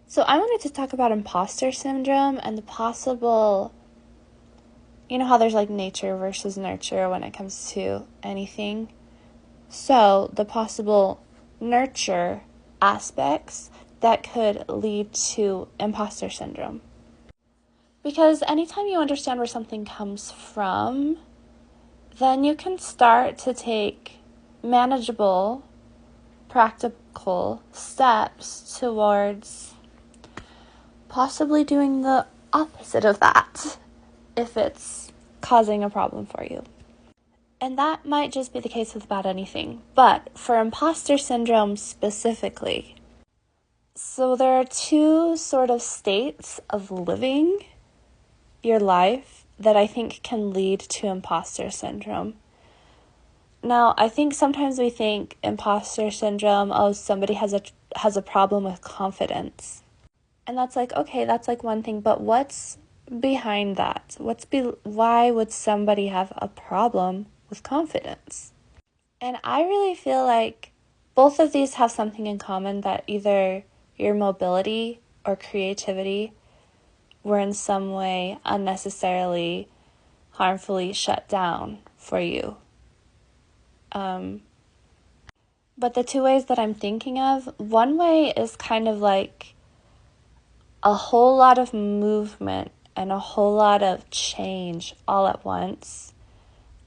So I wanted to talk about imposter syndrome and the possible, how there's like nature versus nurture when it comes to anything. So the possible nurture aspects that could lead to imposter syndrome. Because anytime you understand where something comes from, then you can start to take manageable, practical steps towards possibly doing the opposite of that if it's causing a problem for you. And that might just be the case with about anything. But for imposter syndrome specifically, so there are two sort of states of living your life that I think can lead to imposter syndrome. Now, I think sometimes we think imposter syndrome, somebody has a problem with confidence. And that's like, okay, that's like one thing, but what's behind that? Why would somebody have a problem with confidence? And I really feel like both of these have something in common, that either your mobility or creativity were in some way unnecessarily, harmfully shut down for you. But the two ways that I'm thinking of, one way is kind of like a whole lot of movement and a whole lot of change all at once,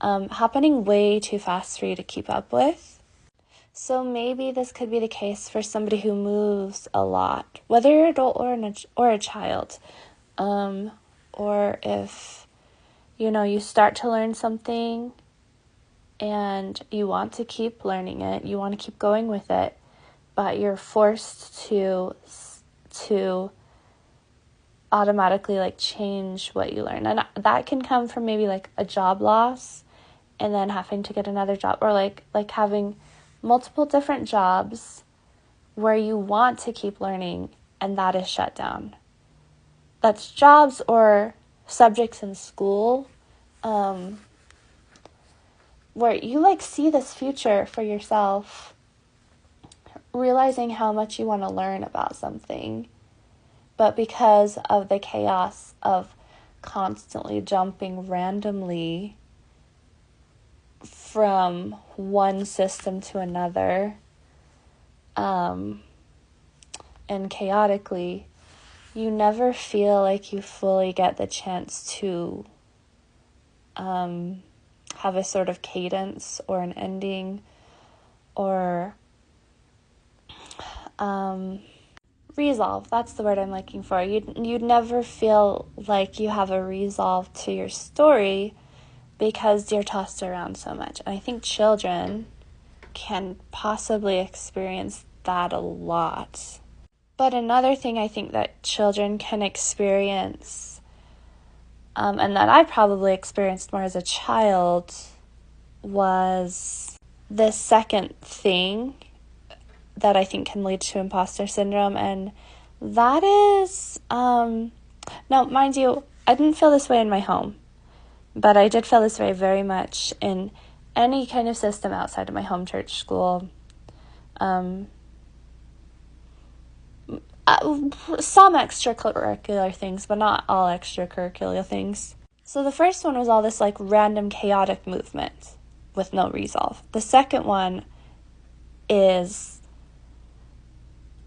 happening way too fast for you to keep up with. So maybe this could be the case for somebody who moves a lot, whether you're an adult or a child, or if, you start to learn something and you want to keep learning it, you want to keep going with it, but you're forced to automatically like change what you learn. And that can come from maybe like a job loss and then having to get another job, or like having multiple different jobs where you want to keep learning and that is shut down. That's jobs or subjects in school, where you like see this future for yourself, realizing how much you want to learn about something, but because of the chaos of constantly jumping randomly from one system to another, and chaotically, you never feel like you fully get the chance to have a sort of cadence or an ending, or resolve. That's the word I'm looking for. You'd never feel like you have a resolve to your story because you're tossed around so much. And I think children can possibly experience that a lot. But another thing I think that children can experience, and that I probably experienced more as a child, was the second thing that I think can lead to imposter syndrome, and that is, now, mind you, I didn't feel this way in my home, but I did feel this way very much in any kind of system outside of my home church school. Some extracurricular things, but not all extracurricular things. So the first one was all this like random chaotic movement with no resolve. The second one is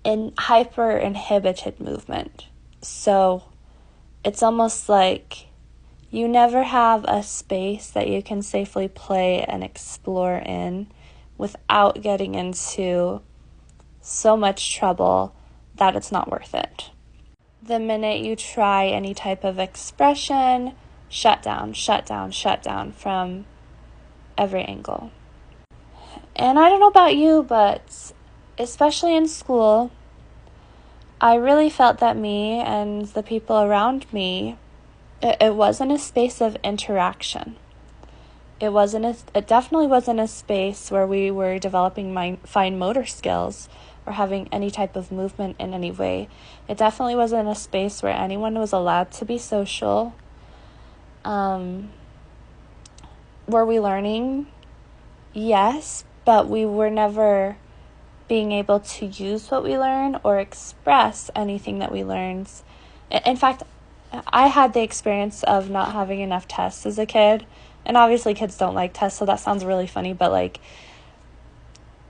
in hyper inhibited movement. So it's almost like you never have a space that you can safely play and explore in without getting into so much trouble that it's not worth it. The minute you try any type of expression, shut down from every angle. And I don't know about you, but especially in school, I really felt that me and the people around me, it wasn't a space of interaction. It definitely wasn't a space where we were developing fine motor skills or having any type of movement in any way. It definitely wasn't a space where anyone was allowed to be social. Were we learning? Yes, but we were never being able to use what we learn or express anything that we learned. In fact, I had the experience of not having enough tests as a kid, and obviously kids don't like tests, so that sounds really funny, but like,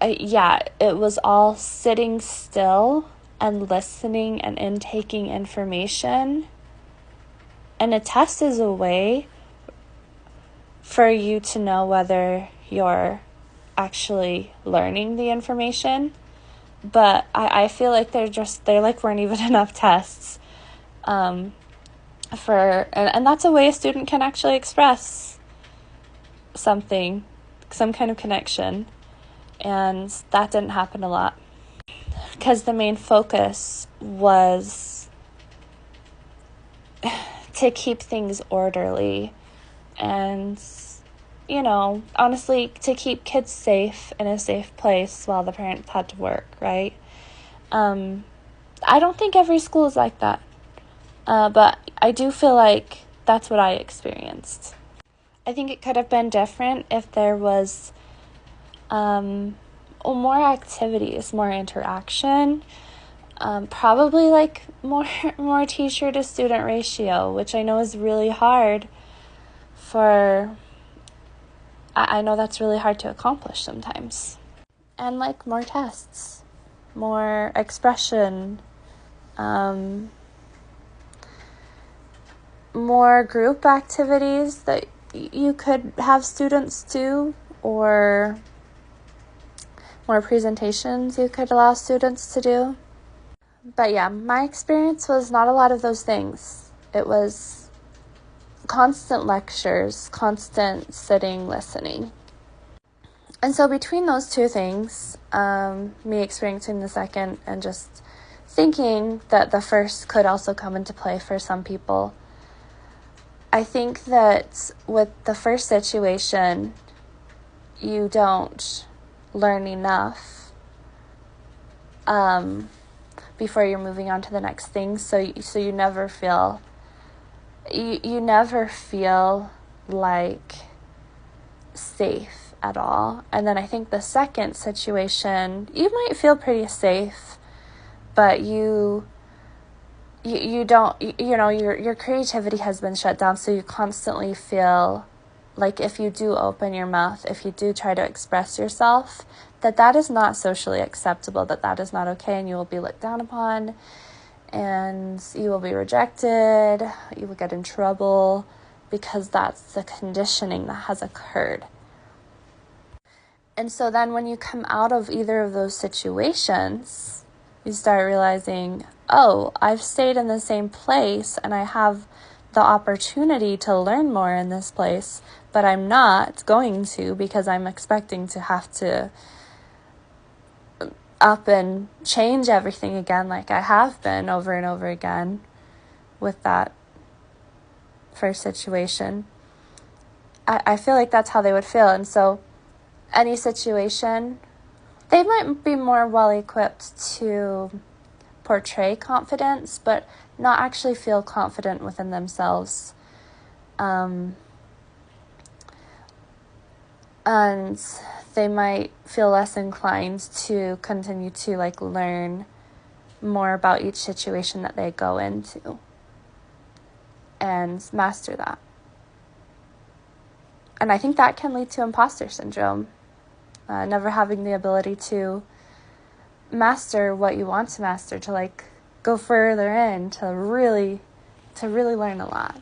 it was all sitting still and listening and intaking information. And a test is a way for you to know whether you're actually learning the information. But I feel like there like weren't even enough tests and that's a way a student can actually express something, some kind of connection. And that didn't happen a lot because the main focus was to keep things orderly and, honestly, to keep kids safe in a safe place while the parents had to work, right? I don't think every school is like that, but I do feel like that's what I experienced. I think it could have been different if there was more activities, more interaction, probably like more teacher to student ratio, which I know is really hard I know that's really hard to accomplish sometimes. And like more tests, more expression, more group activities that you could have students do, or more presentations you could allow students to do. But yeah, my experience was not a lot of those things. It was constant lectures, constant sitting, listening. And so between those two things, me experiencing the second and just thinking that the first could also come into play for some people, I think that with the first situation, you don't learn enough before you're moving on to the next thing. So you never feel you never feel like safe at all. And then I think the second situation, you might feel pretty safe, but you don't, your creativity has been shut down, so you constantly feel like if you do open your mouth, if you do try to express yourself, that is not socially acceptable, that is not okay, and you will be looked down upon, and you will be rejected, you will get in trouble, because that's the conditioning that has occurred. And so then when you come out of either of those situations, you start realizing, oh, I've stayed in the same place and I have the opportunity to learn more in this place, but I'm not going to because I'm expecting to have to up and change everything again like I have been over and over again with that first situation. I feel like that's how they would feel. And so any situation, they might be more well-equipped to portray confidence, but not actually feel confident within themselves. And they might feel less inclined to continue to learn more about each situation that they go into and master that. And I think that can lead to imposter syndrome, never having the ability to master what you want to master, to go further in, to really learn a lot.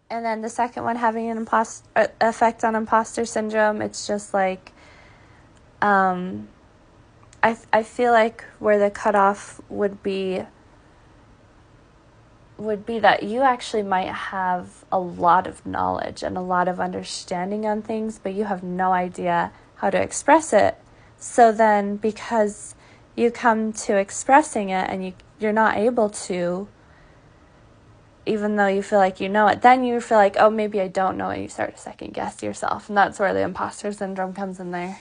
And then the second one, having an effect on imposter syndrome, it's just I feel like where the cutoff would be that you actually might have a lot of knowledge and a lot of understanding on things, but you have no idea how to express it. So then because you come to expressing it and you're not able to, even though you feel like you know it, then you feel like, oh, maybe I don't know, and you start to second guess yourself. And that's where the imposter syndrome comes in there.